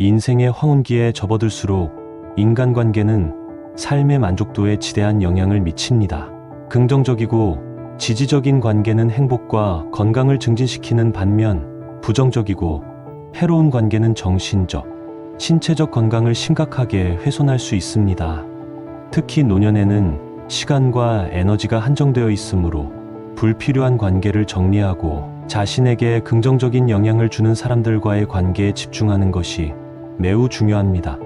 인생의 황혼기에 접어들수록 인간관계는 삶의 만족도에 지대한 영향을 미칩니다. 긍정적이고 지지적인 관계는 행복과 건강을 증진시키는 반면 부정적이고 해로운 관계는 정신적, 신체적 건강을 심각하게 훼손할 수 있습니다. 특히 노년에는 시간과 에너지가 한정되어 있으므로 불필요한 관계를 정리하고 자신에게 긍정적인 영향을 주는 사람들과의 관계에 집중하는 것이 매우 중요합니다.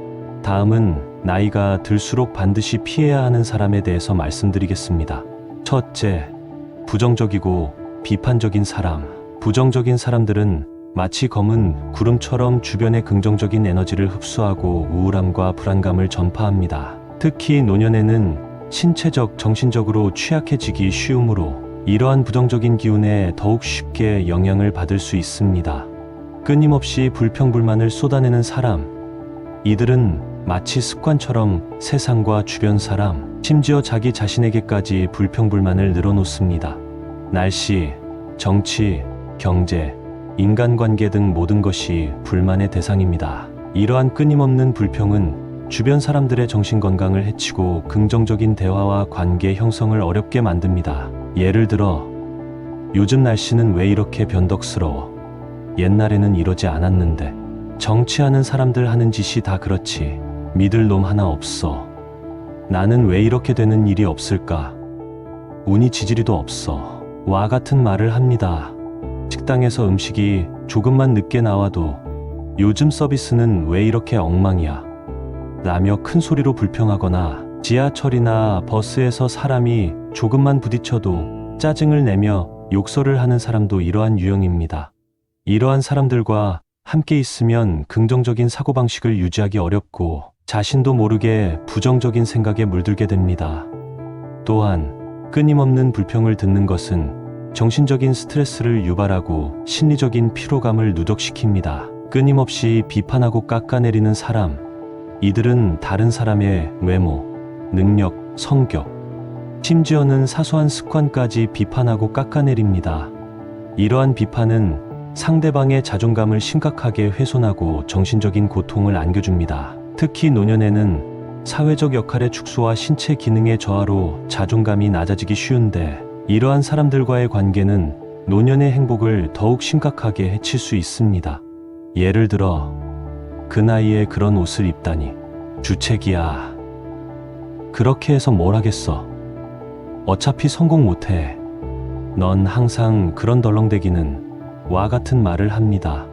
다음은 나이가 들수록 반드시 피해야 하는 사람에 대해서 말씀드리겠습니다. 첫째, 부정적이고 비판적인 사람. 부정적인 사람들은 마치 검은 구름처럼 주변의 긍정적인 에너지를 흡수하고 우울함과 불안감을 전파합니다. 특히 노년에는 신체적, 정신적으로 취약해지기 쉬우므로 이러한 부정적인 기운에 더욱 쉽게 영향을 받을 수 있습니다. 끊임없이 불평불만을 쏟아내는 사람. 이들은 마치 습관처럼 세상과 주변 사람, 심지어 자기 자신에게까지 불평불만을 늘어놓습니다. 날씨, 정치, 경제, 인간관계 등 모든 것이 불만의 대상입니다. 이러한 끊임없는 불평은 주변 사람들의 정신건강을 해치고 긍정적인 대화와 관계 형성을 어렵게 만듭니다. 예를 들어, 요즘 날씨는 왜 이렇게 변덕스러워? 옛날에는 이러지 않았는데. 정치하는 사람들 하는 짓이 다 그렇지. 믿을 놈 하나 없어. 나는 왜 이렇게 되는 일이 없을까? 운이 지지리도 없어. 와 같은 말을 합니다. 식당에서 음식이 조금만 늦게 나와도 요즘 서비스는 왜 이렇게 엉망이야? 라며 큰 소리로 불평하거나 지하철이나 버스에서 사람이 조금만 부딪혀도 짜증을 내며 욕설을 하는 사람도 이러한 유형입니다. 이러한 사람들과 함께 있으면 긍정적인 사고방식을 유지하기 어렵고 자신도 모르게 부정적인 생각에 물들게 됩니다. 또한 끊임없는 불평을 듣는 것은 정신적인 스트레스를 유발하고 심리적인 피로감을 누적시킵니다. 끊임없이 비판하고 깎아내리는 사람. 이들은 다른 사람의 외모, 능력, 성격, 심지어는 사소한 습관까지 비판하고 깎아내립니다. 이러한 비판은 상대방의 자존감을 심각하게 훼손하고 정신적인 고통을 안겨줍니다. 특히 노년에는 사회적 역할의 축소와 신체 기능의 저하로 자존감이 낮아지기 쉬운데 이러한 사람들과의 관계는 노년의 행복을 더욱 심각하게 해칠 수 있습니다. 예를 들어, 그 나이에 그런 옷을 입다니 주책이야. 그렇게 해서 뭘 하겠어? 어차피 성공 못해. 넌 항상 그런 덜렁대기는 와 같은 말을 합니다.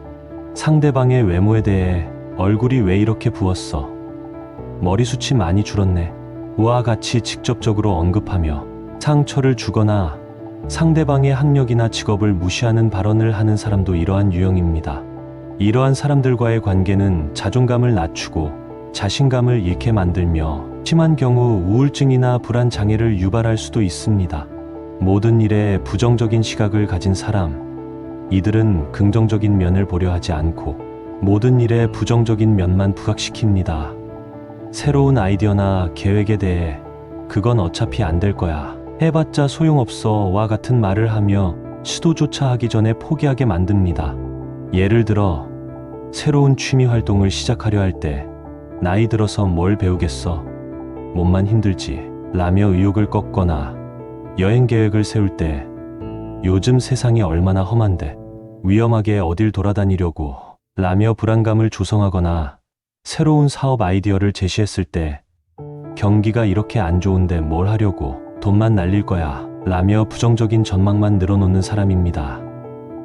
상대방의 외모에 대해 얼굴이 왜 이렇게 부었어? 머리숱이 많이 줄었네. 와 같이 직접적으로 언급하며 상처를 주거나 상대방의 학력이나 직업을 무시하는 발언을 하는 사람도 이러한 유형입니다. 이러한 사람들과의 관계는 자존감을 낮추고 자신감을 잃게 만들며 심한 경우 우울증이나 불안 장애를 유발할 수도 있습니다. 모든 일에 부정적인 시각을 가진 사람. 이들은 긍정적인 면을 보려 하지 않고 모든 일에 부정적인 면만 부각시킵니다. 새로운 아이디어나 계획에 대해 그건 어차피 안 될 거야. 해봤자 소용없어 와 같은 말을 하며 시도조차 하기 전에 포기하게 만듭니다. 예를 들어, 새로운 취미 활동을 시작하려 할 때 나이 들어서 뭘 배우겠어? 몸만 힘들지. 라며 의욕을 꺾거나 여행 계획을 세울 때 요즘 세상이 얼마나 험한데 위험하게 어딜 돌아다니려고 라며 불안감을 조성하거나 새로운 사업 아이디어를 제시했을 때 경기가 이렇게 안 좋은데 뭘 하려고 돈만 날릴 거야 라며 부정적인 전망만 늘어놓는 사람입니다.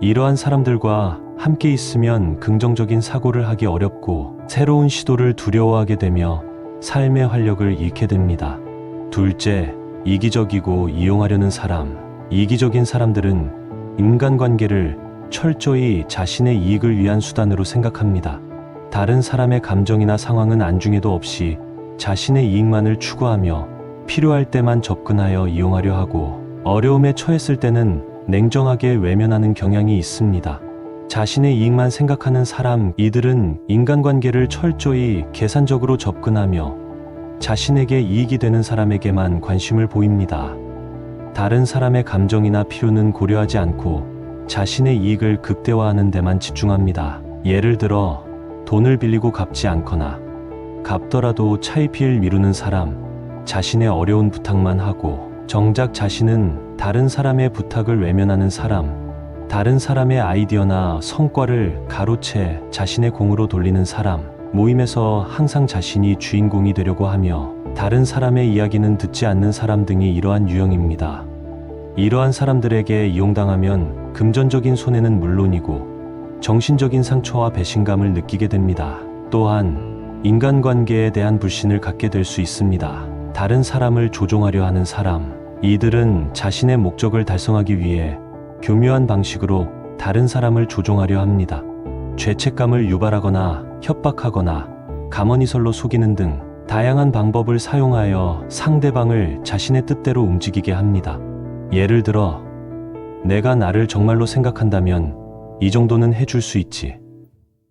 이러한 사람들과 함께 있으면 긍정적인 사고를 하기 어렵고 새로운 시도를 두려워하게 되며 삶의 활력을 잃게 됩니다. 둘째, 이기적이고 이용하려는 사람. 이기적인 사람들은 인간관계를 철저히 자신의 이익을 위한 수단으로 생각합니다. 다른 사람의 감정이나 상황은 안중에도 없이 자신의 이익만을 추구하며 필요할 때만 접근하여 이용하려 하고 어려움에 처했을 때는 냉정하게 외면하는 경향이 있습니다. 자신의 이익만 생각하는 사람, 이들은 인간관계를 철저히 계산적으로 접근하며 자신에게 이익이 되는 사람에게만 관심을 보입니다. 다른 사람의 감정이나 필요는 고려하지 않고 자신의 이익을 극대화하는 데만 집중합니다. 예를 들어, 돈을 빌리고 갚지 않거나 갚더라도 차일피일 미루는 사람, 자신의 어려운 부탁만 하고 정작 자신은 다른 사람의 부탁을 외면하는 사람, 다른 사람의 아이디어나 성과를 가로채 자신의 공으로 돌리는 사람, 모임에서 항상 자신이 주인공이 되려고 하며 다른 사람의 이야기는 듣지 않는 사람 등이 이러한 유형입니다. 이러한 사람들에게 이용당하면 금전적인 손해는 물론이고 정신적인 상처와 배신감을 느끼게 됩니다. 또한 인간관계에 대한 불신을 갖게 될 수 있습니다. 다른 사람을 조종하려 하는 사람, 이들은 자신의 목적을 달성하기 위해 교묘한 방식으로 다른 사람을 조종하려 합니다. 죄책감을 유발하거나 협박하거나 가머니설로 속이는 등 다양한 방법을 사용하여 상대방을 자신의 뜻대로 움직이게 합니다. 예를 들어, 내가 나를 정말로 생각한다면 이 정도는 해줄 수 있지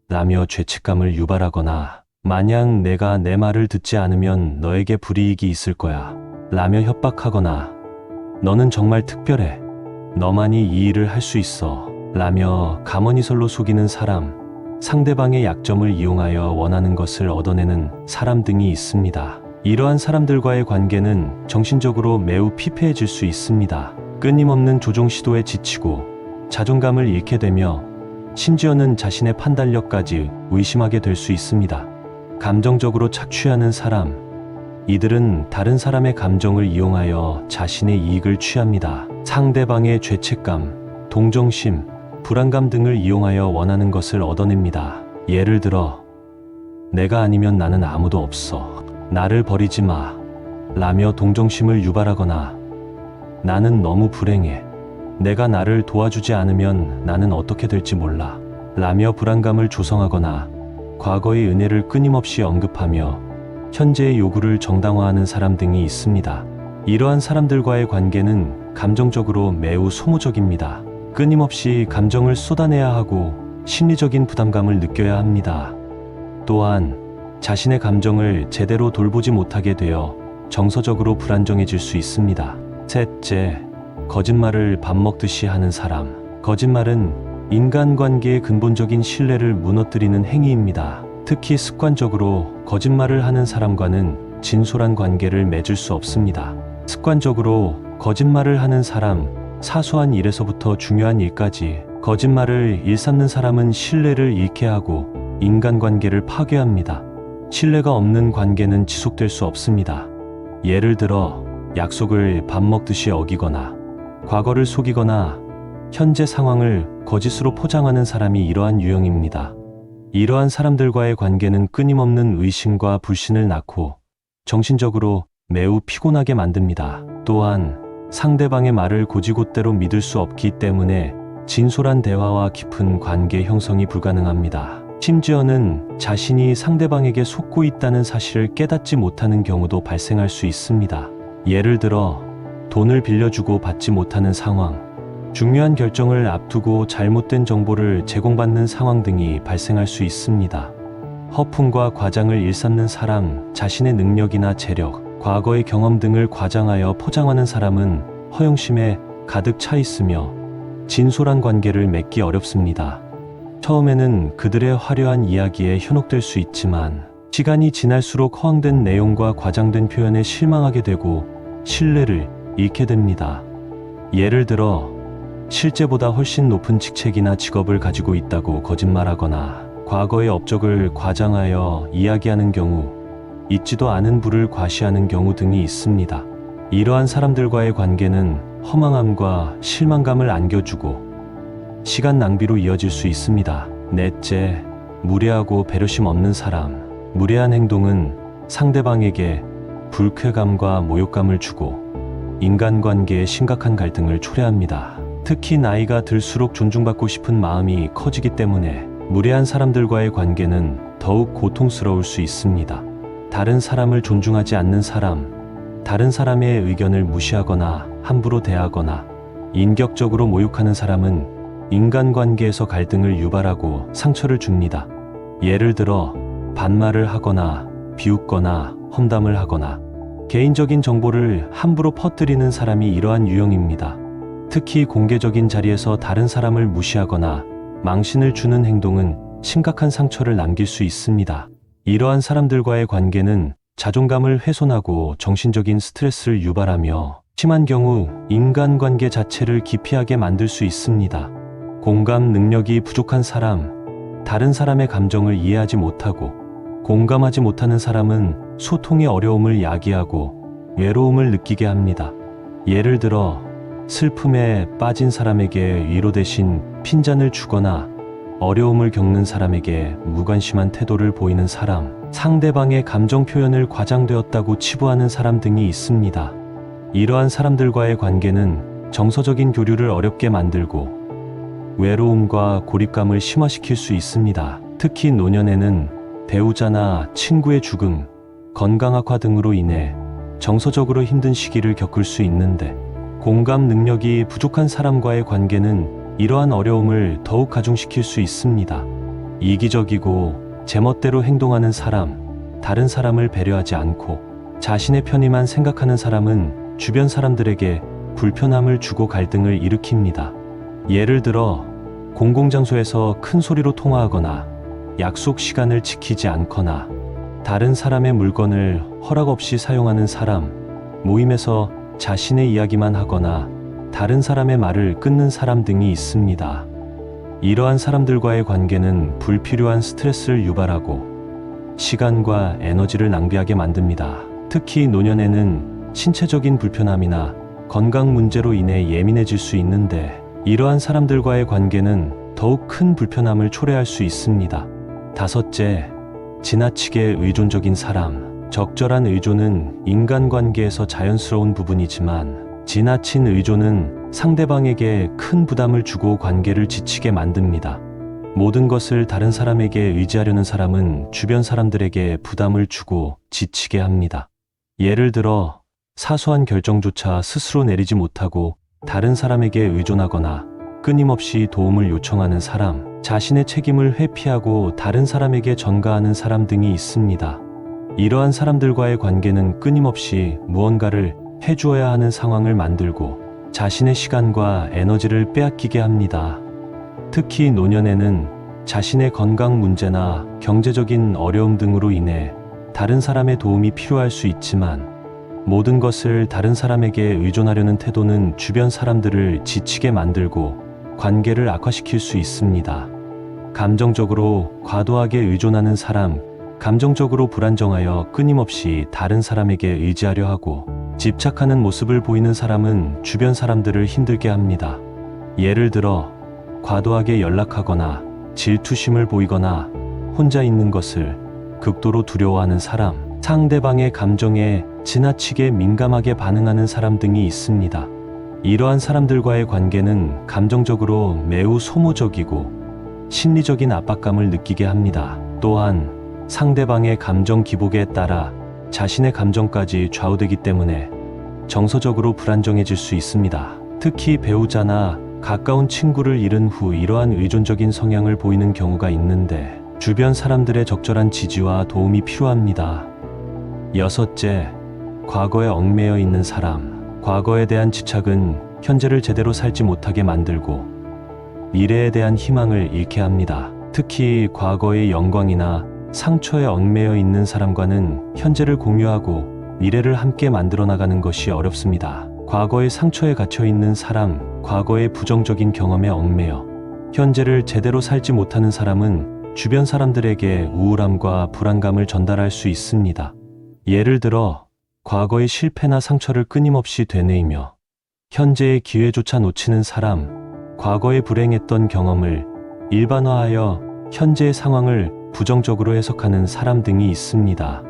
라며 죄책감을 유발하거나, 만약 내가 내 말을 듣지 않으면 너에게 불이익이 있을 거야 라며 협박하거나, 너는 정말 특별해, 너만이 이 일을 할 수 있어 라며 가머니설로 속이는 사람, 상대방의 약점을 이용하여 원하는 것을 얻어내는 사람 등이 있습니다. 이러한 사람들과의 관계는 정신적으로 매우 피폐해질 수 있습니다. 끊임없는 조종 시도에 지치고 자존감을 잃게 되며 심지어는 자신의 판단력까지 의심하게 될 수 있습니다. 감정적으로 착취하는 사람, 이들은 다른 사람의 감정을 이용하여 자신의 이익을 취합니다. 상대방의 죄책감, 동정심, 불안감 등을 이용하여 원하는 것을 얻어냅니다. 예를 들어, 내가 아니면 나는 아무도 없어, 나를 버리지 마 라며 동정심을 유발하거나, 나는 너무 불행해, 내가 나를 도와주지 않으면 나는 어떻게 될지 몰라 라며 불안감을 조성하거나, 과거의 은혜를 끊임없이 언급하며 현재의 요구를 정당화하는 사람 등이 있습니다. 이러한 사람들과의 관계는 감정적으로 매우 소모적입니다. 끊임없이 감정을 쏟아내야 하고 심리적인 부담감을 느껴야 합니다. 또한 자신의 감정을 제대로 돌보지 못하게 되어 정서적으로 불안정해질 수 있습니다. 셋째, 거짓말을 밥 먹듯이 하는 사람. 거짓말은 인간관계의 근본적인 신뢰를 무너뜨리는 행위입니다. 특히 습관적으로 거짓말을 하는 사람과는 진솔한 관계를 맺을 수 없습니다. 습관적으로 거짓말을 하는 사람, 사소한 일에서부터 중요한 일까지 거짓말을 일삼는 사람은 신뢰를 잃게 하고 인간관계를 파괴합니다. 신뢰가 없는 관계는 지속될 수 없습니다. 예를 들어, 약속을 밥 먹듯이 어기거나 과거를 속이거나 현재 상황을 거짓으로 포장하는 사람이 이러한 유형입니다. 이러한 사람들과의 관계는 끊임없는 의심과 불신을 낳고 정신적으로 매우 피곤하게 만듭니다. 또한 상대방의 말을 곧이곧대로 믿을 수 없기 때문에 진솔한 대화와 깊은 관계 형성이 불가능합니다. 심지어는 자신이 상대방에게 속고 있다는 사실을 깨닫지 못하는 경우도 발생할 수 있습니다. 예를 들어, 돈을 빌려주고 받지 못하는 상황, 중요한 결정을 앞두고 잘못된 정보를 제공받는 상황 등이 발생할 수 있습니다. 허풍과 과장을 일삼는 사람, 자신의 능력이나 재력, 과거의 경험 등을 과장하여 포장하는 사람은 허영심에 가득 차 있으며 진솔한 관계를 맺기 어렵습니다. 처음에는 그들의 화려한 이야기에 현혹될 수 있지만 시간이 지날수록 허황된 내용과 과장된 표현에 실망하게 되고 신뢰를 잃게 됩니다. 예를 들어, 실제보다 훨씬 높은 직책이나 직업을 가지고 있다고 거짓말하거나 과거의 업적을 과장하여 이야기하는 경우, 있지도 않은 부를 과시하는 경우 등이 있습니다. 이러한 사람들과의 관계는 허망함과 실망감을 안겨주고 시간 낭비로 이어질 수 있습니다. 넷째, 무례하고 배려심 없는 사람. 무례한 행동은 상대방에게 불쾌감과 모욕감을 주고 인간관계에 심각한 갈등을 초래합니다. 특히 나이가 들수록 존중받고 싶은 마음이 커지기 때문에 무례한 사람들과의 관계는 더욱 고통스러울 수 있습니다. 다른 사람을 존중하지 않는 사람, 다른 사람의 의견을 무시하거나 함부로 대하거나 인격적으로 모욕하는 사람은 인간관계에서 갈등을 유발하고 상처를 줍니다. 예를 들어, 반말을 하거나 비웃거나 험담을 하거나 개인적인 정보를 함부로 퍼뜨리는 사람이 이러한 유형입니다. 특히 공개적인 자리에서 다른 사람을 무시하거나 망신을 주는 행동은 심각한 상처를 남길 수 있습니다. 이러한 사람들과의 관계는 자존감을 훼손하고 정신적인 스트레스를 유발하며 심한 경우 인간관계 자체를 기피하게 만들 수 있습니다. 공감 능력이 부족한 사람, 다른 사람의 감정을 이해하지 못하고 공감하지 못하는 사람은 소통의 어려움을 야기하고 외로움을 느끼게 합니다. 예를 들어 슬픔에 빠진 사람에게 위로 대신 핀잔을 주거나 어려움을 겪는 사람에게 무관심한 태도를 보이는 사람, 상대방의 감정 표현을 과장되었다고 치부하는 사람 등이 있습니다. 이러한 사람들과의 관계는 정서적인 교류를 어렵게 만들고 외로움과 고립감을 심화시킬 수 있습니다. 특히 노년에는 배우자나 친구의 죽음, 건강 악화 등으로 인해 정서적으로 힘든 시기를 겪을 수 있는데, 공감 능력이 부족한 사람과의 관계는 이러한 어려움을 더욱 가중시킬 수 있습니다. 이기적이고 제멋대로 행동하는 사람, 다른 사람을 배려하지 않고 자신의 편의만 생각하는 사람은 주변 사람들에게 불편함을 주고 갈등을 일으킵니다. 예를 들어 공공장소에서 큰 소리로 통화하거나 약속 시간을 지키지 않거나 다른 사람의 물건을 허락 없이 사용하는 사람, 모임에서 자신의 이야기만 하거나 다른 사람의 말을 끊는 사람 등이 있습니다. 이러한 사람들과의 관계는 불필요한 스트레스를 유발하고 시간과 에너지를 낭비하게 만듭니다. 특히 노년에는 신체적인 불편함이나 건강 문제로 인해 예민해질 수 있는데, 이러한 사람들과의 관계는 더욱 큰 불편함을 초래할 수 있습니다. 다섯째, 지나치게 의존적인 사람. 적절한 의존은 인간관계에서 자연스러운 부분이지만 지나친 의존은 상대방에게 큰 부담을 주고 관계를 지치게 만듭니다. 모든 것을 다른 사람에게 의지하려는 사람은 주변 사람들에게 부담을 주고 지치게 합니다. 예를 들어 사소한 결정조차 스스로 내리지 못하고 다른 사람에게 의존하거나 끊임없이 도움을 요청하는 사람, 자신의 책임을 회피하고 다른 사람에게 전가하는 사람 등이 있습니다. 이러한 사람들과의 관계는 끊임없이 무언가를 해주어야 하는 상황을 만들고 자신의 시간과 에너지를 빼앗기게 합니다. 특히 노년에는 자신의 건강 문제나 경제적인 어려움 등으로 인해 다른 사람의 도움이 필요할 수 있지만, 모든 것을 다른 사람에게 의존하려는 태도는 주변 사람들을 지치게 만들고 관계를 악화시킬 수 있습니다. 감정적으로 과도하게 의존하는 사람, 감정적으로 불안정하여 끊임없이 다른 사람에게 의지하려 하고 집착하는 모습을 보이는 사람은 주변 사람들을 힘들게 합니다. 예를 들어 과도하게 연락하거나 질투심을 보이거나 혼자 있는 것을 극도로 두려워하는 사람, 상대방의 감정에 지나치게 민감하게 반응하는 사람 등이 있습니다. 이러한 사람들과의 관계는 감정적으로 매우 소모적이고 심리적인 압박감을 느끼게 합니다. 또한 상대방의 감정 기복에 따라 자신의 감정까지 좌우되기 때문에 정서적으로 불안정해질 수 있습니다. 특히 배우자나 가까운 친구를 잃은 후 이러한 의존적인 성향을 보이는 경우가 있는데, 주변 사람들의 적절한 지지와 도움이 필요합니다. 여섯째, 과거에 얽매여 있는 사람. 과거에 대한 집착은 현재를 제대로 살지 못하게 만들고 미래에 대한 희망을 잃게 합니다. 특히 과거의 영광이나 상처에 얽매여 있는 사람과는 현재를 공유하고 미래를 함께 만들어 나가는 것이 어렵습니다. 과거의 상처에 갇혀 있는 사람, 과거의 부정적인 경험에 얽매여 현재를 제대로 살지 못하는 사람은 주변 사람들에게 우울함과 불안감을 전달할 수 있습니다. 예를 들어 과거의 실패나 상처를 끊임없이 되뇌이며 현재의 기회조차 놓치는 사람, 과거에 불행했던 경험을 일반화하여 현재의 상황을 부정적으로 해석하는 사람 등이 있습니다.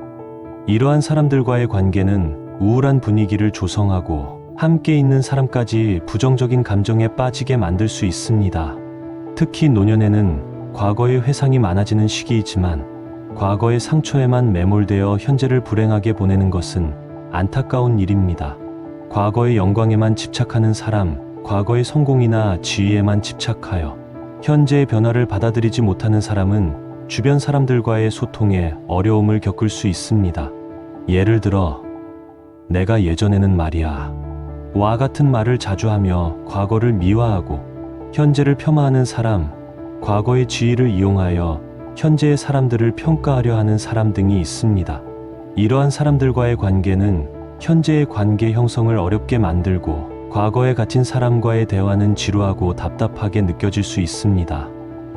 이러한 사람들과의 관계는 우울한 분위기를 조성하고 함께 있는 사람까지 부정적인 감정에 빠지게 만들 수 있습니다. 특히 노년에는 과거의 회상이 많아지는 시기이지만 과거의 상처에만 매몰되어 현재를 불행하게 보내는 것은 안타까운 일입니다. 과거의 영광에만 집착하는 사람, 과거의 성공이나 지위에만 집착하여 현재의 변화를 받아들이지 못하는 사람은 주변 사람들과의 소통에 어려움을 겪을 수 있습니다. 예를 들어 내가 예전에는 말이야 와 같은 말을 자주 하며 과거를 미화하고 현재를 폄하하는 사람, 과거의 지위를 이용하여 현재의 사람들을 평가하려 하는 사람 등이 있습니다. 이러한 사람들과의 관계는 현재의 관계 형성을 어렵게 만들고 과거에 갇힌 사람과의 대화는 지루하고 답답하게 느껴질 수 있습니다.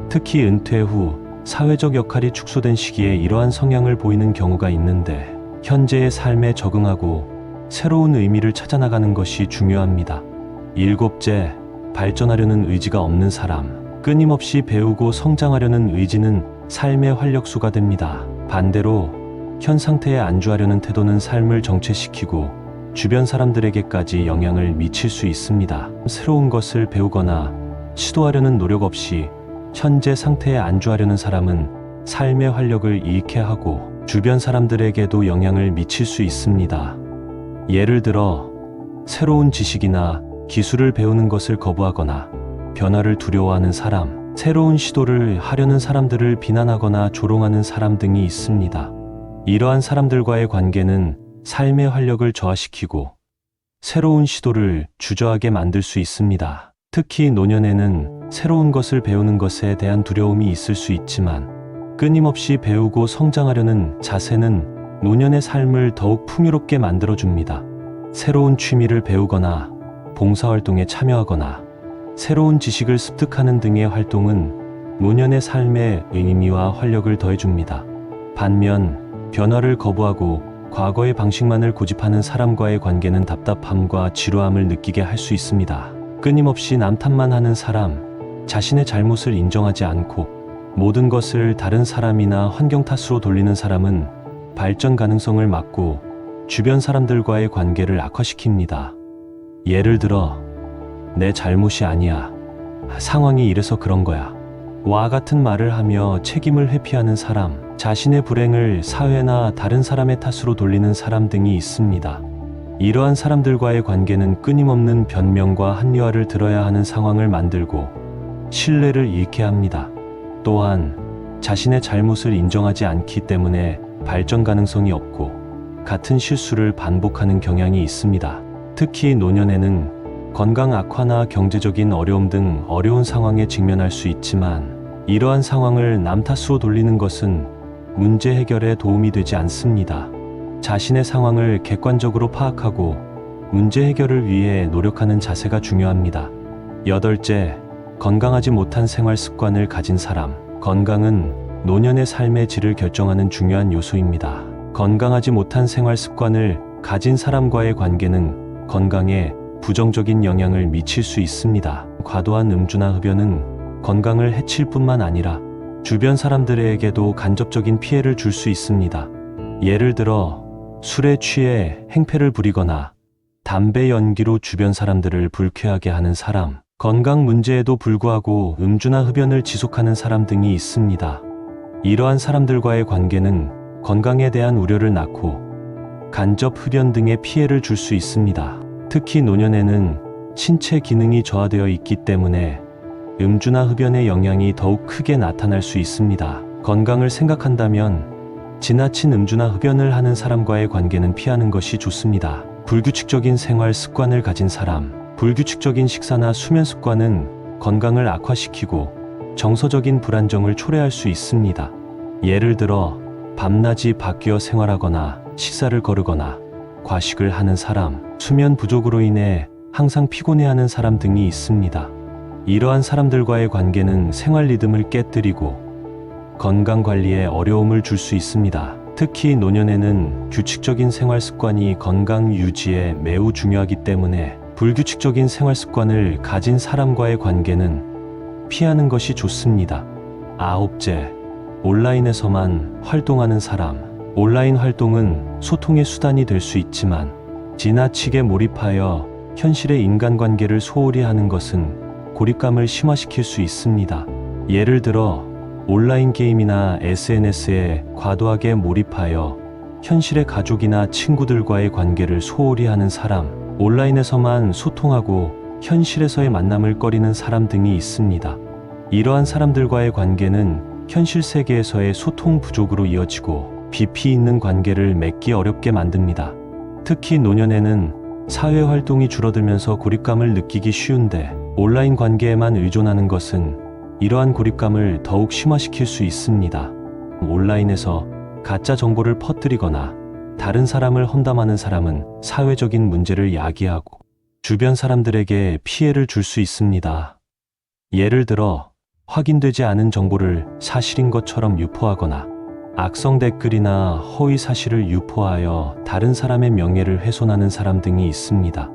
특히 은퇴 후 사회적 역할이 축소된 시기에 이러한 성향을 보이는 경우가 있는데 현재의 삶에 적응하고 새로운 의미를 찾아나가는 것이 중요합니다. 일곱째, 발전하려는 의지가 없는 사람. 끊임없이 배우고 성장하려는 의지는 삶의 활력소가 됩니다. 반대로 현 상태에 안주하려는 태도는 삶을 정체시키고 주변 사람들에게까지 영향을 미칠 수 있습니다. 새로운 것을 배우거나 시도하려는 노력 없이 현재 상태에 안주하려는 사람은 삶의 활력을 잃게 하고 주변 사람들에게도 영향을 미칠 수 있습니다. 예를 들어 새로운 지식이나 기술을 배우는 것을 거부하거나 변화를 두려워하는 사람, 새로운 시도를 하려는 사람들을 비난하거나 조롱하는 사람 등이 있습니다. 이러한 사람들과의 관계는 삶의 활력을 저하시키고 새로운 시도를 주저하게 만들 수 있습니다. 특히 노년에는 새로운 것을 배우는 것에 대한 두려움이 있을 수 있지만 끊임없이 배우고 성장하려는 자세는 노년의 삶을 더욱 풍요롭게 만들어줍니다. 새로운 취미를 배우거나 봉사활동에 참여하거나 새로운 지식을 습득하는 등의 활동은 노년의 삶에 의미와 활력을 더해줍니다. 반면 변화를 거부하고 과거의 방식만을 고집하는 사람과의 관계는 답답함과 지루함을 느끼게 할 수 있습니다. 끊임없이 남 탓만 하는 사람, 자신의 잘못을 인정하지 않고 모든 것을 다른 사람이나 환경 탓으로 돌리는 사람은 발전 가능성을 막고 주변 사람들과의 관계를 악화시킵니다. 예를 들어 내 잘못이 아니야. 상황이 이래서 그런 거야. 와 같은 말을 하며 책임을 회피하는 사람, 자신의 불행을 사회나 다른 사람의 탓으로 돌리는 사람 등이 있습니다. 이러한 사람들과의 관계는 끊임없는 변명과 합리화를 들어야 하는 상황을 만들고 신뢰를 잃게 합니다. 또한 자신의 잘못을 인정하지 않기 때문에 발전 가능성이 없고 같은 실수를 반복하는 경향이 있습니다. 특히 노년에는 건강 악화나 경제적인 어려움 등 어려운 상황에 직면할 수 있지만 이러한 상황을 남 탓으로 돌리는 것은 문제 해결에 도움이 되지 않습니다. 자신의 상황을 객관적으로 파악하고 문제 해결을 위해 노력하는 자세가 중요합니다. 여덟째, 건강하지 못한 생활 습관을 가진 사람. 건강은 노년의 삶의 질을 결정하는 중요한 요소입니다. 건강하지 못한 생활 습관을 가진 사람과의 관계는 건강에 부정적인 영향을 미칠 수 있습니다. 과도한 음주나 흡연은 건강을 해칠 뿐만 아니라 주변 사람들에게도 간접적인 피해를 줄 수 있습니다. 예를 들어 술에 취해 행패를 부리거나 담배 연기로 주변 사람들을 불쾌하게 하는 사람, 건강 문제에도 불구하고 음주나 흡연을 지속하는 사람 등이 있습니다. 이러한 사람들과의 관계는 건강에 대한 우려를 낳고 간접 흡연 등의 피해를 줄 수 있습니다. 특히 노년에는 신체 기능이 저하되어 있기 때문에 음주나 흡연의 영향이 더욱 크게 나타날 수 있습니다. 건강을 생각한다면 지나친 음주나 흡연을 하는 사람과의 관계는 피하는 것이 좋습니다. 불규칙적인 생활 습관을 가진 사람, 불규칙적인 식사나 수면 습관은 건강을 악화시키고 정서적인 불안정을 초래할 수 있습니다. 예를 들어 밤낮이 바뀌어 생활하거나 식사를 거르거나 과식을 하는 사람, 수면 부족으로 인해 항상 피곤해하는 사람 등이 있습니다. 이러한 사람들과의 관계는 생활 리듬을 깨뜨리고 건강 관리에 어려움을 줄 수 있습니다. 특히 노년에는 규칙적인 생활 습관이 건강 유지에 매우 중요하기 때문에 불규칙적인 생활 습관을 가진 사람과의 관계는 피하는 것이 좋습니다. 아홉째, 온라인에서만 활동하는 사람. 온라인 활동은 소통의 수단이 될 수 있지만 지나치게 몰입하여 현실의 인간관계를 소홀히 하는 것은 고립감을 심화시킬 수 있습니다. 예를 들어 온라인 게임이나 SNS에 과도하게 몰입하여 현실의 가족이나 친구들과의 관계를 소홀히 하는 사람, 온라인에서만 소통하고 현실에서의 만남을 꺼리는 사람 등이 있습니다. 이러한 사람들과의 관계는 현실 세계에서의 소통 부족으로 이어지고 깊이 있는 관계를 맺기 어렵게 만듭니다. 특히 노년에는 사회 활동이 줄어들면서 고립감을 느끼기 쉬운데 온라인 관계에만 의존하는 것은 이러한 고립감을 더욱 심화시킬 수 있습니다. 온라인에서 가짜 정보를 퍼뜨리거나 다른 사람을 험담하는 사람은 사회적인 문제를 야기하고 주변 사람들에게 피해를 줄 수 있습니다. 예를 들어 확인되지 않은 정보를 사실인 것처럼 유포하거나 악성 댓글이나 허위 사실을 유포하여 다른 사람의 명예를 훼손하는 사람 등이 있습니다.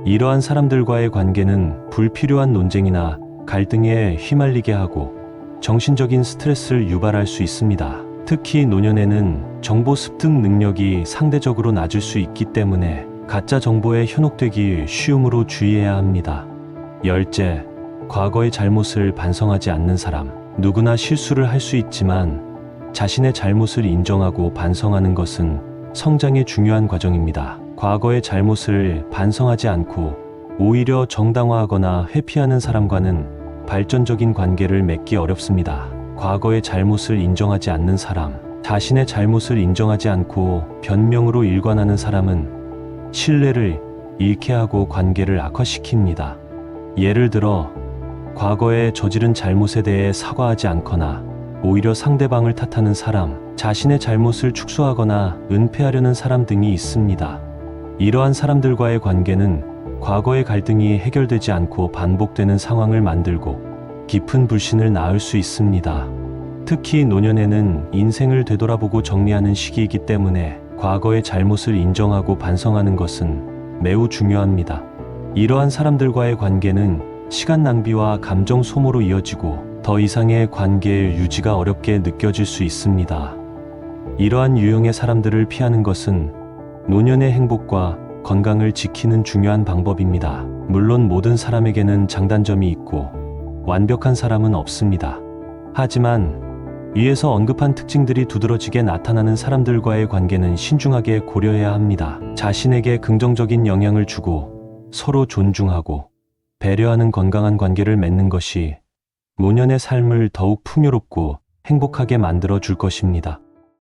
이러한 사람들과의 관계는 불필요한 논쟁이나 갈등에 휘말리게 하고 정신적인 스트레스를 유발할 수 있습니다. 특히 노년에는 정보 습득 능력이 상대적으로 낮을 수 있기 때문에 가짜 정보에 현혹되기 쉬움으로 주의해야 합니다. 열째, 과거의 잘못을 반성하지 않는 사람. 누구나 실수를 할 수 있지만 자신의 잘못을 인정하고 반성하는 것은 성장의 중요한 과정입니다. 과거의 잘못을 반성하지 않고 오히려 정당화하거나 회피하는 사람과는 발전적인 관계를 맺기 어렵습니다. 과거의 잘못을 인정하지 않는 사람, 자신의 잘못을 인정하지 않고 변명으로 일관하는 사람은 신뢰를 잃게 하고 관계를 악화시킵니다. 예를 들어 과거에 저지른 잘못에 대해 사과하지 않거나 오히려 상대방을 탓하는 사람, 자신의 잘못을 축소하거나 은폐하려는 사람 등이 있습니다. 이러한 사람들과의 관계는 과거의 갈등이 해결되지 않고 반복되는 상황을 만들고 깊은 불신을 낳을 수 있습니다. 특히 노년에는 인생을 되돌아보고 정리하는 시기이기 때문에 과거의 잘못을 인정하고 반성하는 것은 매우 중요합니다. 이러한 사람들과의 관계는 시간 낭비와 감정 소모로 이어지고 더 이상의 관계의 유지가 어렵게 느껴질 수 있습니다. 이러한 유형의 사람들을 피하는 것은 노년의 행복과 건강을 지키는 중요한 방법입니다. 물론 모든 사람에게는 장단점이 있고 완벽한 사람은 없습니다. 하지만 위에서 언급한 특징들이 두드러지게 나타나는 사람들과의 관계는 신중하게 고려해야 합니다. 자신에게 긍정적인 영향을 주고 서로 존중하고 배려하는 건강한 관계를 맺는 것이 노년의 삶을 더욱 풍요롭고 행복하게 만들어 줄 것입니다.